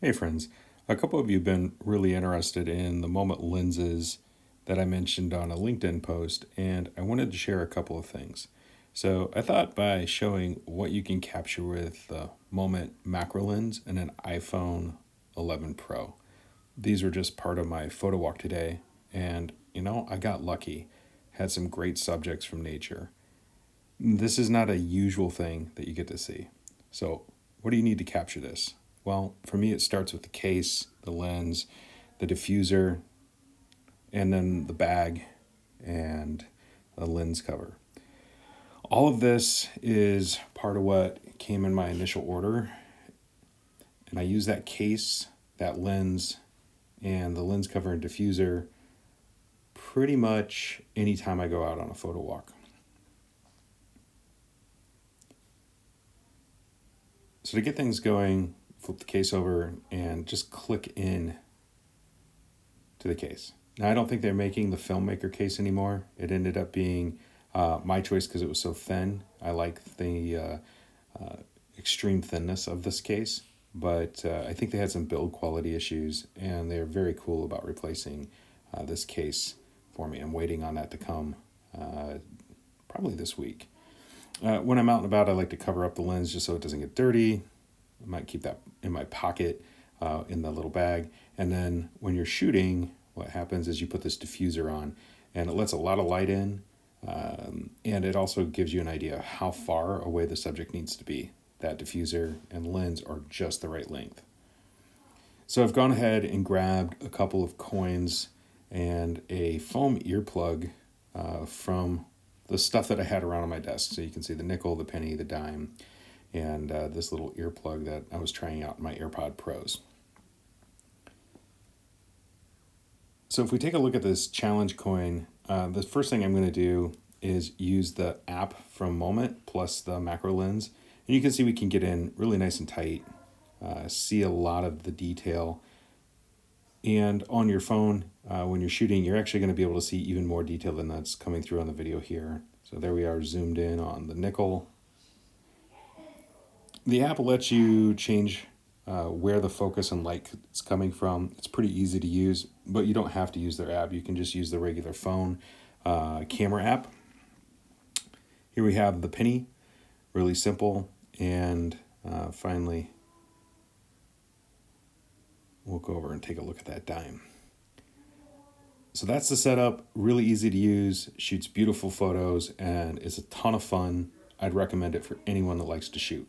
Hey friends, a couple of you have been really interested in the Moment lenses that I mentioned on a LinkedIn post, and I wanted to share a couple of things. So I thought by showing what you can capture with the Moment macro lens and an iPhone 11 Pro. These were just part of my photo walk today, and I got lucky. Had some great subjects from nature. This is not a usual thing that you get to see. So, what do you need to capture this? Well, for me, it starts with the case, the lens, the diffuser, and then the bag and the lens cover. All of this is part of what came in my initial order, and I use that case, that lens, and the lens cover and diffuser pretty much anytime I go out on a photo walk. So to get things going, flip the case over and just click in to the case. Now, I don't think they're making the Filmmaker case anymore. It ended up being my choice because it was so thin. I like the extreme thinness of this case, but I think they had some build quality issues, and they're very cool about replacing this case for me. I'm waiting on that to come probably this week. When I'm out and about, I like to cover up the lens just so it doesn't get dirty. I might keep that in my pocket in the little bag. And then when you're shooting, what happens is you put this diffuser on, and it lets a lot of light in, and it also gives you an idea how far away the subject needs to be. That diffuser and lens are just the right length. So I've gone ahead and grabbed a couple of coins and a foam earplug from the stuff that I had around on my desk. So you can see the nickel, the penny, the dime, and this little earplug that I was trying out in my AirPod Pros. So if we take a look at this challenge coin, the first thing I'm going to do is use the app from Moment plus the macro lens. And you can see we can get in really nice and tight, see a lot of the detail. And on your phone, when you're shooting, you're actually going to be able to see even more detail than that's coming through on the video here. So there we are, zoomed in on the nickel. The app lets you change where the focus and light is coming from. It's pretty easy to use, but you don't have to use their app. You can just use the regular phone camera app. Here we have the penny, really simple. And finally, we'll go over and take a look at that dime. So that's the setup, really easy to use, shoots beautiful photos, and is a ton of fun. I'd recommend it for anyone that likes to shoot.